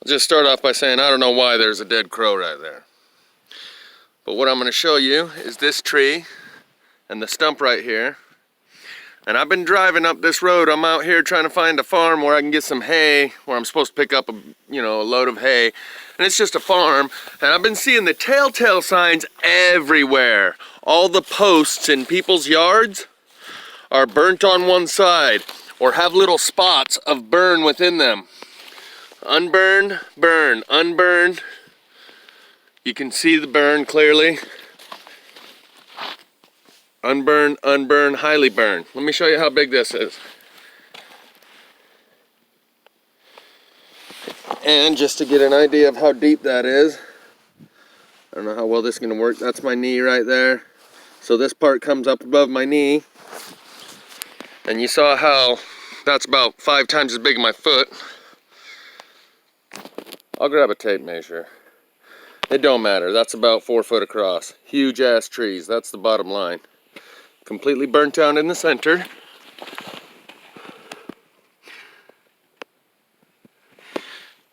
I'll just start off by saying I don't know why there's a dead crow right there. But what I'm going to show you is this tree and the stump right here. And I've been driving up this road. I'm out here trying to find a farm where I can get some hay, where I'm supposed to pick up a load of hay. And it's just a farm. And I've been seeing the telltale signs everywhere. All the posts in people's yards are burnt on one side or have little spots of burn within them. Unburn, burn, unburn. You can see the burn clearly. Unburn, unburn, highly burn. Let me show you how big this is. And just to get an idea of how deep that is, I don't know how well this is going to work. That's my knee right there. So this part comes up above my knee. And you saw how that's about 5 times as big as my foot. I'll grab a tape measure. It don't matter. That's about 4 foot across. Huge ass trees. That's the bottom line. Completely burnt down in the center.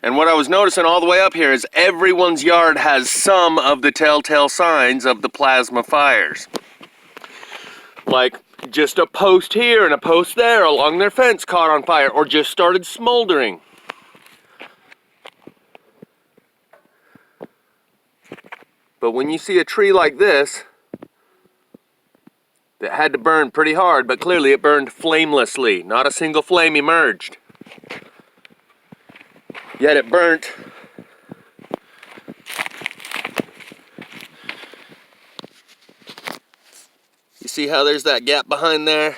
And what I was noticing all the way up here is everyone's yard has some of the telltale signs of the plasma fires. Like just a post here and a post there along their fence caught on fire or just started smoldering. But when you see a tree like this, that had to burn pretty hard, but clearly it burned flamelessly. Not a single flame emerged. Yet it burnt. You see how there's that gap behind there?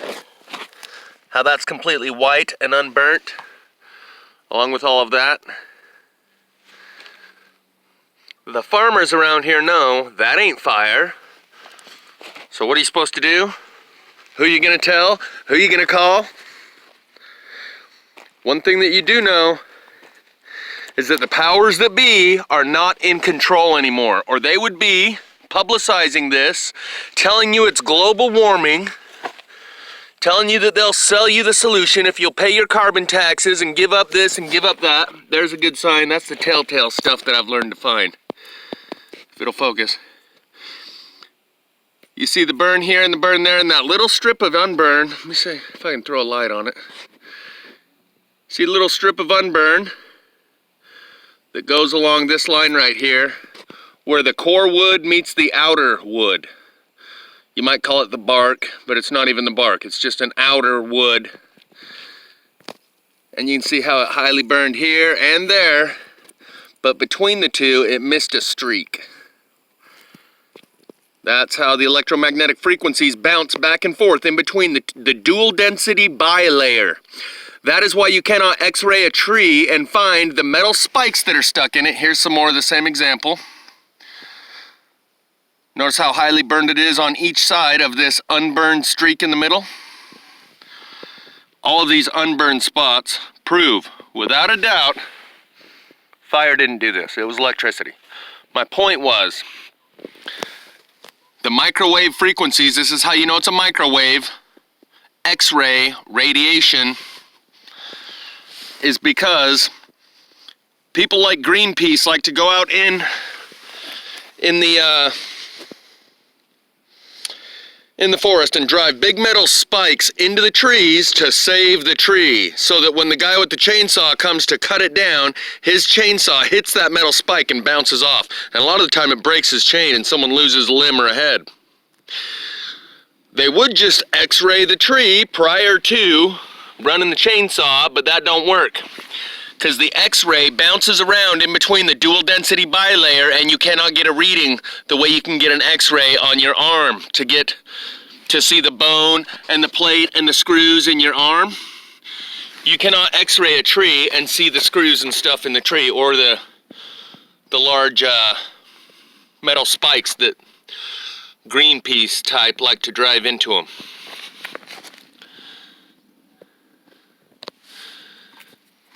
How that's completely white and unburnt, along with all of that. The farmers around here know that ain't fire. So what are you supposed to do? Who are you going to tell? Who are you going to call? One thing that you do know is that the powers that be are not in control anymore, or they would be publicizing this, telling you it's global warming, telling you that they'll sell you the solution if you'll pay your carbon taxes and give up this and give up that. There's a good sign. That's the telltale stuff that I've learned to find. If it'll focus. You see the burn here and the burn there and that little strip of unburn. Let me see if I can throw a light on it. See a little strip of unburn that goes along this line right here where the core wood meets the outer wood. You might call it the bark, but it's not even the bark. It's just an outer wood. And you can see how it highly burned here and there, but between the two it missed a streak. That's how the electromagnetic frequencies bounce back and forth in between the dual density bilayer. That is why you cannot x-ray a tree and find the metal spikes that are stuck in it. Here's some more of the same example. Notice how highly burned it is on each side of this unburned streak in the middle. All of these unburned spots prove, without a doubt, fire didn't do this. It was electricity. My point was, the microwave frequencies, this is how you know it's a microwave, X-ray radiation, is because people like Greenpeace like to go out in the forest and drive big metal spikes into the trees to save the tree, so that when the guy with the chainsaw comes to cut it down, his chainsaw hits that metal spike and bounces off. And a lot of the time it breaks his chain and someone loses a limb or a head. They would just x-ray the tree prior to running the chainsaw, but that don't work. Because the x-ray bounces around in between the dual density bilayer and you cannot get a reading the way you can get an x-ray on your arm to see the bone and the plate and the screws in your arm. You cannot x-ray a tree and see the screws and stuff in the tree, or the large metal spikes that Greenpeace type like to drive into them.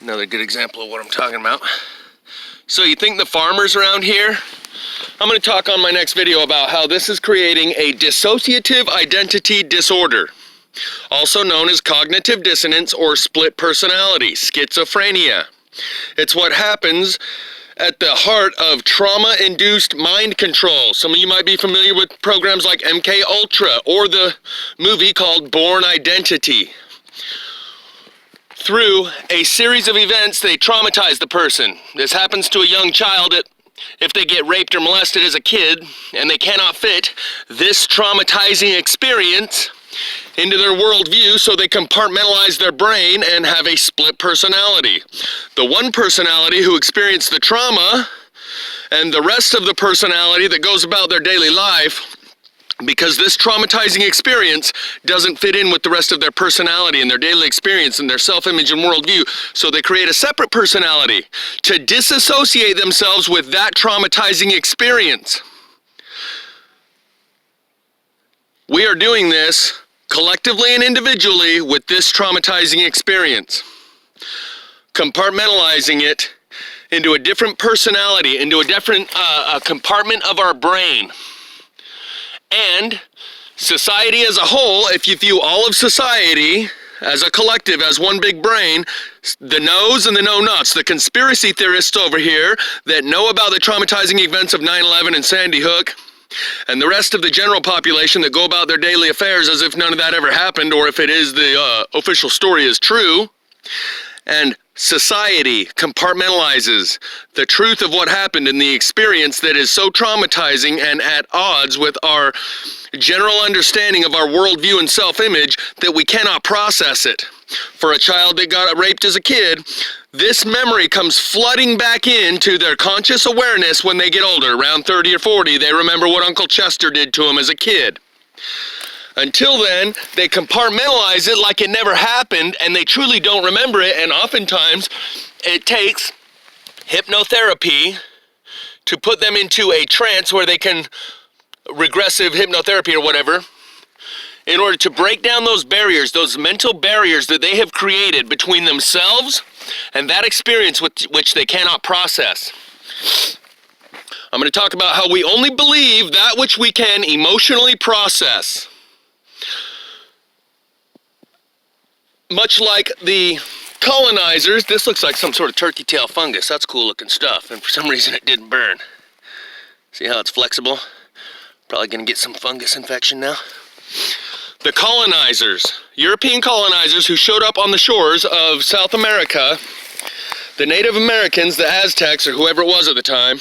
Another good example of what I'm talking about. So you think the farmers around here, I'm going to talk on my next video about how this is creating a dissociative identity disorder, also known as cognitive dissonance or split personality, schizophrenia. It's what happens at the heart of trauma-induced mind control. Some of you might be familiar with programs like MK Ultra or the movie called Born Identity. Through a series of events, they traumatize the person. This happens to a young child if they get raped or molested as a kid and they cannot fit this traumatizing experience into their worldview, so they compartmentalize their brain and have a split personality. The one personality who experienced the trauma and the rest of the personality that goes about their daily life, because this traumatizing experience doesn't fit in with the rest of their personality and their daily experience and their self-image and worldview, so they create a separate personality to disassociate themselves with that traumatizing experience. We are doing this collectively and individually with this traumatizing experience, compartmentalizing it into a different personality, into a different compartment of our brain. And society as a whole, if you view all of society as a collective, as one big brain, the no's and the no-nots, the conspiracy theorists over here that know about the traumatizing events of 9/11 and Sandy Hook, and the rest of the general population that go about their daily affairs as if none of that ever happened, or if it is the official story is true. And society compartmentalizes the truth of what happened in the experience that is so traumatizing and at odds with our general understanding of our worldview and self-image that we cannot process it. For a child that got raped as a kid, this memory comes flooding back into their conscious awareness when they get older, around 30 or 40. They remember what Uncle Chester did to them as a kid. Until then, they compartmentalize it like it never happened, and they truly don't remember it, and oftentimes it takes hypnotherapy to put them into a trance where they can, regressive hypnotherapy or whatever, in order to break down those barriers, those mental barriers that they have created between themselves and that experience which they cannot process. I'm going to talk about how we only believe that which we can emotionally process. Much like the colonizers, this looks like some sort of turkey tail fungus. That's cool looking stuff, and for some reason it didn't burn. See how it's flexible? Probably going to get some fungus infection now. The colonizers, European colonizers who showed up on the shores of South America, the Native Americans, the Aztecs, or whoever it was at the time,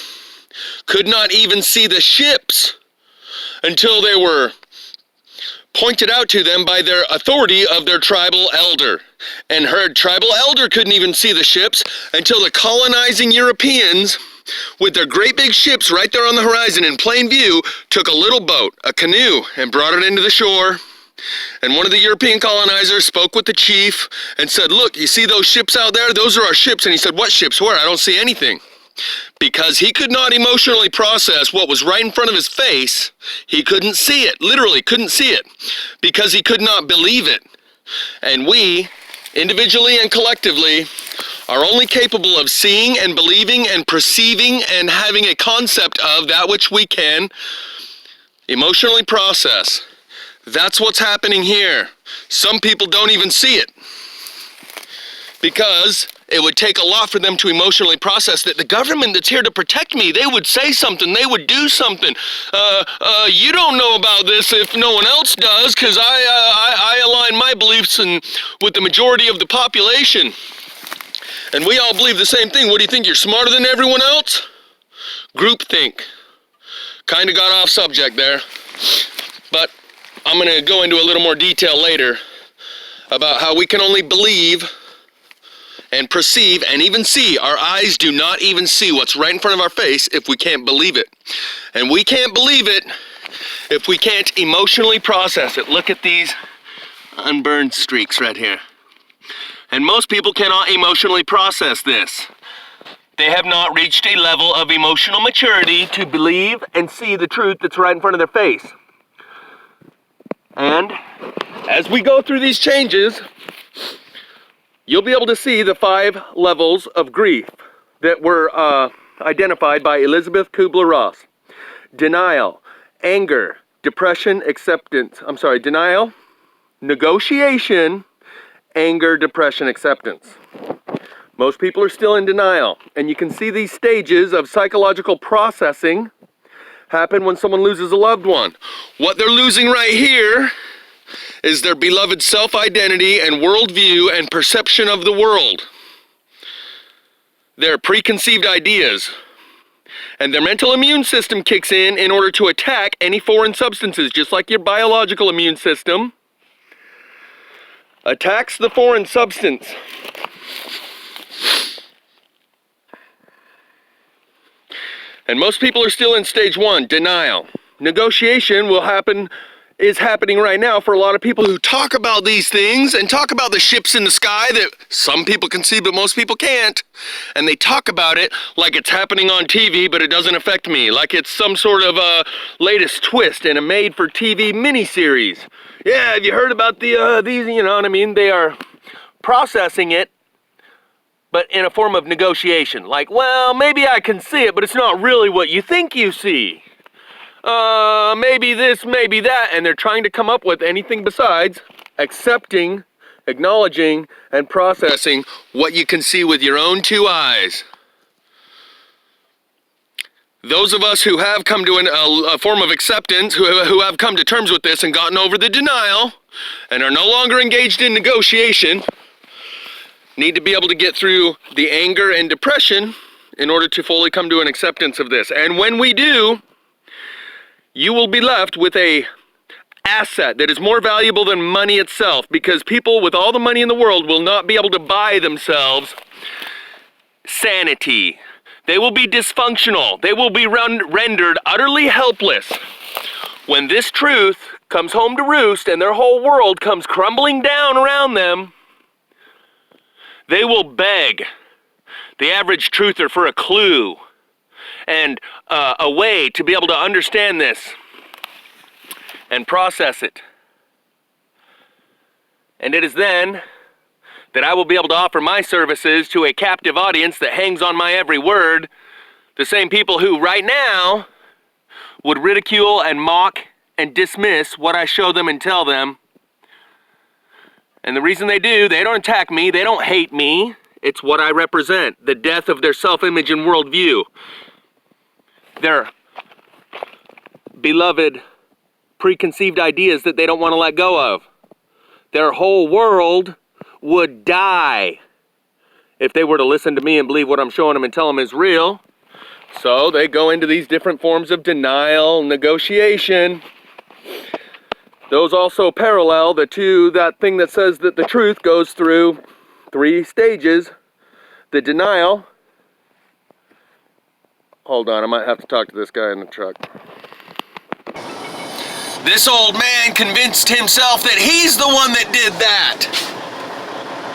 could not even see the ships until they were pointed out to them by their authority of their tribal elder. And her tribal elder couldn't even see the ships until the colonizing Europeans, with their great big ships right there on the horizon in plain view, took a little boat, a canoe, and brought it into the shore. And one of the European colonizers spoke with the chief and said, "Look, you see those ships out there? Those are our ships." And he said, "What ships? Where? I don't see anything." Because he could not emotionally process what was right in front of his face. He couldn't see it, literally couldn't see it, because he could not believe it. And we, individually and collectively, are only capable of seeing and believing and perceiving and having a concept of that which we can emotionally process. That's what's happening here. Some people don't even see it, because it would take a lot for them to emotionally process that the government that's here to protect me, they would say something, they would do something. You don't know about this if no one else does, because I align my beliefs with the majority of the population. And we all believe the same thing. What do you think? You're smarter than everyone else? Groupthink. Kind of got off subject there. But I'm going to go into a little more detail later about how we can only believe and perceive and even see. Our eyes do not even see what's right in front of our face if we can't believe it. And we can't believe it if we can't emotionally process it. Look at these unburned streaks right here. And most people cannot emotionally process this. They have not reached a level of emotional maturity to believe and see the truth that's right in front of their face. And as we go through these changes, you'll be able to see the 5 levels of grief that were identified by Elizabeth Kubler-Ross. Denial, anger, depression, denial, negotiation, anger, depression, acceptance. Most people are still in denial. And you can see these stages of psychological processing happen when someone loses a loved one. What they're losing right here is their beloved self-identity and worldview and perception of the world. Their preconceived ideas. And their mental immune system kicks in order to attack any foreign substances, just like your biological immune system attacks the foreign substance. And most people are still in stage 1, denial. Negotiation is happening right now for a lot of people who talk about these things and talk about the ships in the sky that some people can see but most people can't. And they talk about it like it's happening on TV, but it doesn't affect me. Like it's some sort of a latest twist in a made-for-TV miniseries. Yeah, have you heard about these, you know what I mean? They are processing it, but in a form of negotiation. Like, well, maybe I can see it, but it's not really what you think you see. Maybe this, maybe that, and they're trying to come up with anything besides accepting, acknowledging, and processing what you can see with your own 2 eyes. Those of us who have come to a form of acceptance, who have come to terms with this and gotten over the denial, and are no longer engaged in negotiation, need to be able to get through the anger and depression in order to fully come to an acceptance of this. And when we do, you will be left with a asset that is more valuable than money itself, because people with all the money in the world will not be able to buy themselves sanity. They will be dysfunctional. They will be rendered utterly helpless. When this truth comes home to roost and their whole world comes crumbling down around them, they will beg the average truther for a clue and a way to be able to understand this and process it. And it is then that I will be able to offer my services to a captive audience that hangs on my every word, the same people who right now would ridicule and mock and dismiss what I show them and tell them. And the reason they do, they don't attack me, they don't hate me, it's what I represent, the death of their self-image and worldview. Their beloved preconceived ideas that they don't want to let go of. Their whole world would die if they were to listen to me and believe what I'm showing them and tell them is real. So they go into these different forms of denial, negotiation. Those also parallel that thing that says that the truth goes through 3 stages. The denial. Hold on, I might have to talk to this guy in the truck. This old man convinced himself that he's the one that did that.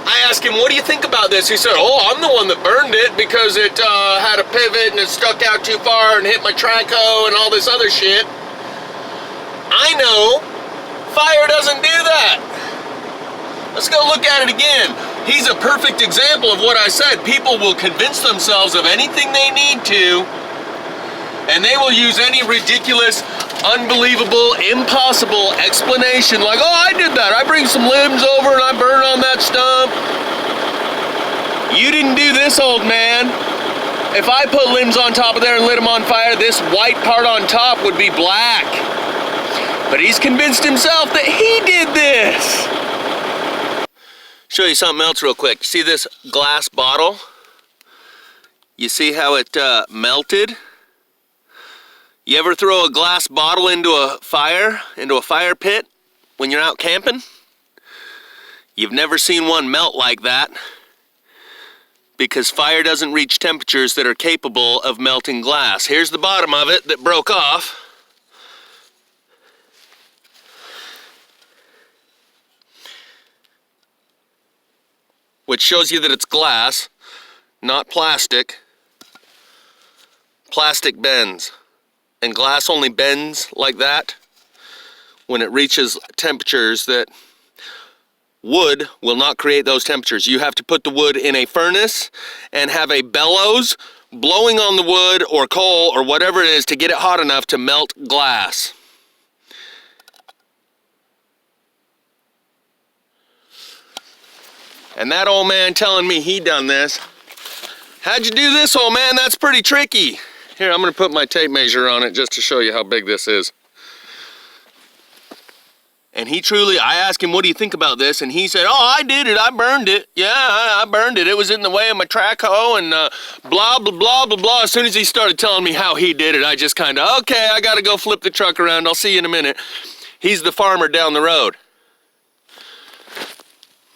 I asked him, what do you think about this? He said, oh, I'm the one that burned it because it had a pivot and it stuck out too far and hit my traco and all this other shit. I know. Fire doesn't do that. Let's go look at it again. He's a perfect example of what I said. People will convince themselves of anything they need to, and they will use any ridiculous, unbelievable, impossible explanation like, oh, I did that. I bring some limbs over and I burn on that stump. You didn't do this, old man. If I put limbs on top of there and lit them on fire, this white part on top would be black. But he's convinced himself that he did this. Show you something else real quick. See this glass bottle? You see how it melted? You ever throw a glass bottle into a fire pit when you're out camping? You've never seen one melt like that, because fire doesn't reach temperatures that are capable of melting glass. Here's the bottom of it that broke off. Which shows you that it's glass, not plastic. Plastic bends, and glass only bends like that when it reaches temperatures that wood will not create those temperatures. You have to put the wood in a furnace and have a bellows blowing on the wood or coal or whatever it is to get it hot enough to melt glass. And that old man telling me he done this, How'd you do this, old man? That's pretty tricky. Here, I'm gonna put my tape measure on it just to show you how big this is. And I asked him, what do you think about this? And he said, oh, I did it, I burned it. Yeah, I burned it. It was in the way of my track hoe and blah, blah, blah, blah, blah. As soon as he started telling me how he did it, I just kind of, okay, I gotta go flip the truck around. I'll see you in a minute. He's the farmer down the road.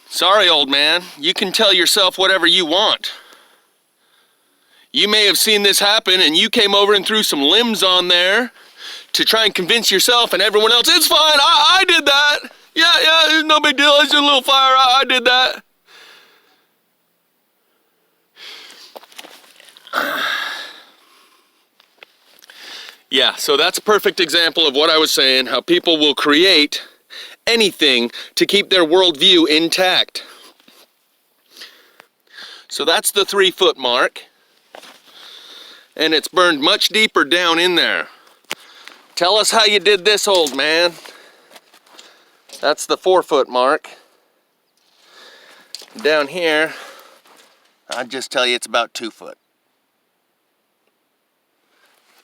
Sorry, old man, you can tell yourself whatever you want. You may have seen this happen and you came over and threw some limbs on there to try and convince yourself and everyone else, it's fine, I did that. Yeah, it's no big deal, it's just a little fire, I did that. Yeah, so that's a perfect example of what I was saying, how people will create anything to keep their worldview intact. So that's the 3-foot mark, and it's burned much deeper down in there. Tell us how you did this, old man. That's the 4-foot mark. Down here, I'd just tell you it's about 2 foot.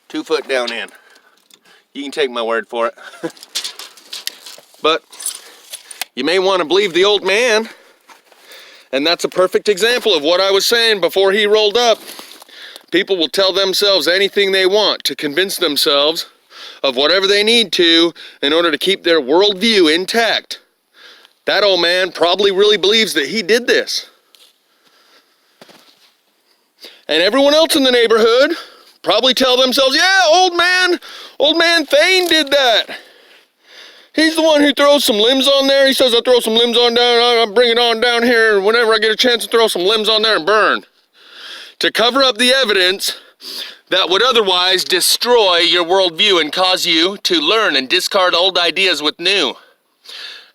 2 foot down in. You can take my word for it. But you may want to believe the old man. And that's a perfect example of what I was saying before he rolled up. People will tell themselves anything they want to convince themselves of whatever they need to in order to keep their worldview intact. That old man probably really believes that he did this. And everyone else in the neighborhood probably tell themselves, yeah, old man Thayne did that. He's the one who throws some limbs on there. He says, I'll throw some limbs on down, I'll bring it on down here whenever I get a chance to throw some limbs on there and burn. To cover up the evidence that would otherwise destroy your worldview and cause you to learn and discard old ideas with new.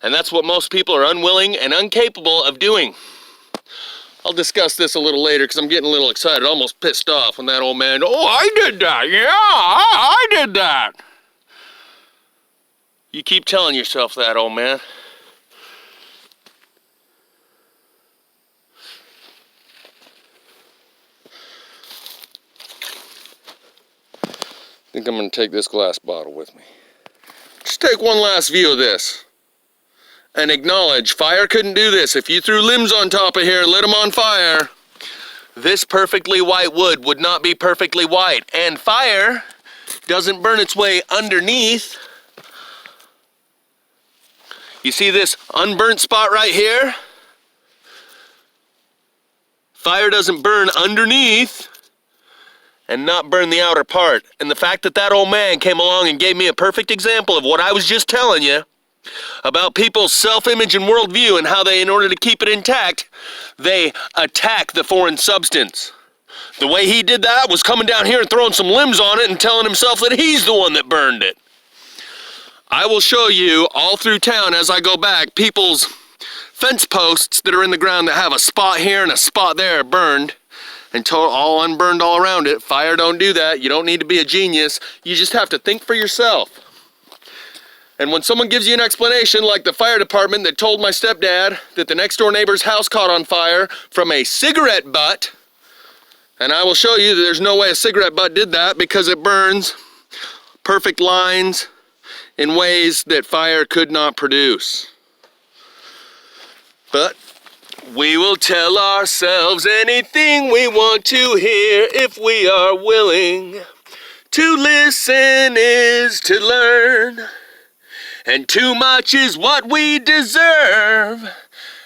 And that's what most people are unwilling and incapable of doing. I'll discuss this a little later because I'm getting a little excited, almost pissed off when that old man, oh, I did that, yeah, I did that. You keep telling yourself that, old man. I think I'm going to take this glass bottle with me. Just take one last view of this and acknowledge fire couldn't do this. If you threw limbs on top of here and lit them on fire, this perfectly white wood would not be perfectly white. And fire doesn't burn its way underneath. You see this unburnt spot right here? Fire doesn't burn underneath and not burn the outer part. And the fact that that old man came along and gave me a perfect example of what I was just telling you about people's self-image and worldview and how they, in order to keep it intact, they attack the foreign substance. The way he did that was coming down here and throwing some limbs on it and telling himself that he's the one that burned it. I will show you all through town as I go back people's fence posts that are in the ground that have a spot here and a spot there burned and all unburned all around it. Fire don't do that. You don't need to be a genius. You just have to think for yourself. And when someone gives you an explanation like the fire department that told my stepdad that the next door neighbor's house caught on fire from a cigarette butt, and I will show you that there's no way a cigarette butt did that because it burns perfect lines in ways that fire could not produce. But we will tell ourselves anything we want to hear if we are willing. To listen is to learn, and too much is what we deserve.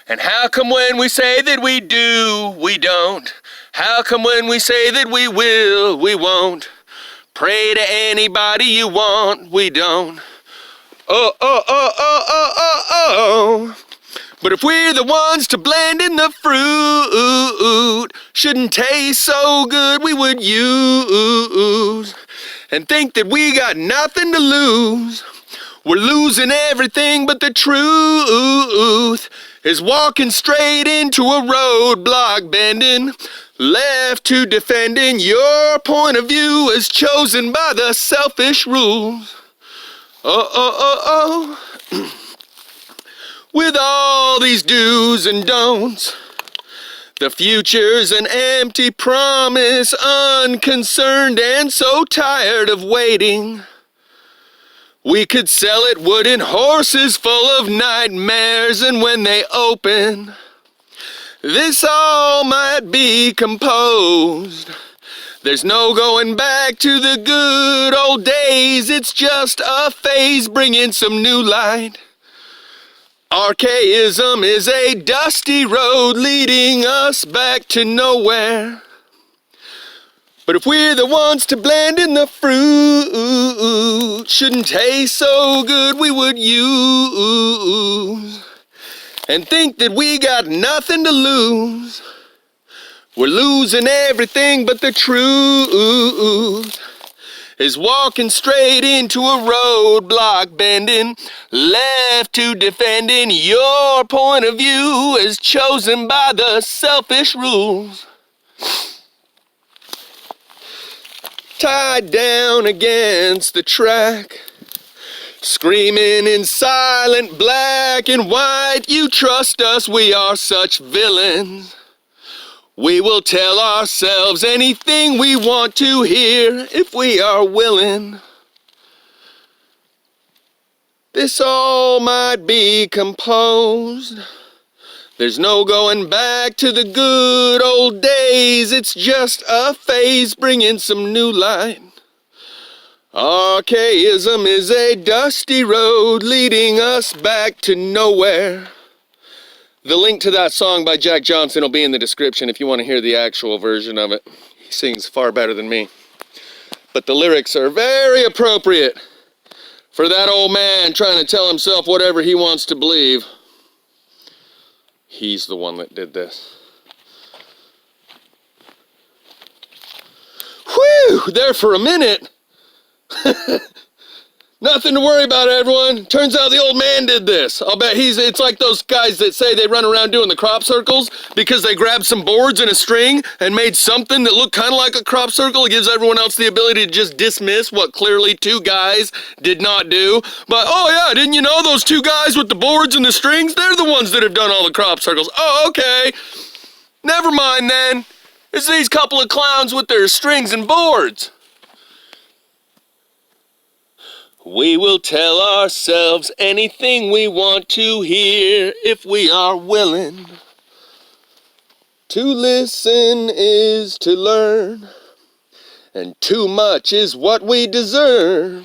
And how come when we say that we do, we don't? How come when we say that we will, we won't? Pray to anybody you want, we don't. Oh, oh, oh, oh, oh, oh, oh. But if we're the ones to blend in the fruit, shouldn't taste so good we would use, and think that we got nothing to lose. We're losing everything, but the truth is walking straight into a roadblock, bending left to defending your point of view as chosen by the selfish rules. Oh, oh, oh, oh. With all these do's and don'ts, The future's an empty promise, unconcerned and so tired of waiting. We could sell it wooden horses full of nightmares, and when they open, this all might be composed. There's no going back to the good old days, it's just a phase bringing some new light. Archaism is a dusty road leading us back to nowhere. But if we're the ones to blend in the fruit, shouldn't taste so good we would use, and think that we got nothing to lose. We're losing everything, but the truth is walking straight into a roadblock, bending left to defending your point of view as chosen by the selfish rules. Tied down against the track, screaming in silent black and white, you trust us, we are such villains. We will tell ourselves anything we want to hear if we are willing. This all might be composed. There's no going back to the good old days. It's just a phase bringing some new light. Archaism is a dusty road leading us back to nowhere. The link to that song by Jack Johnson will be in the description if you want to hear the actual version of it. He sings far better than me. But the lyrics are very appropriate for that old man trying to tell himself whatever he wants to believe. He's the one that did this. Whew! There for a minute. Nothing to worry about, everyone. Turns out the old man did this. I'll bet it's like those guys that say they run around doing the crop circles because they grabbed some boards and a string and made something that looked kind of like a crop circle. It gives everyone else the ability to just dismiss what clearly two guys did not do. But, oh yeah, didn't you know those two guys with the boards and the strings? They're the ones that have done all the crop circles. Oh, okay. Never mind then. It's these couple of clowns with their strings and boards. We will tell ourselves anything we want to hear if we are willing. To listen is to learn, and too much is what we deserve.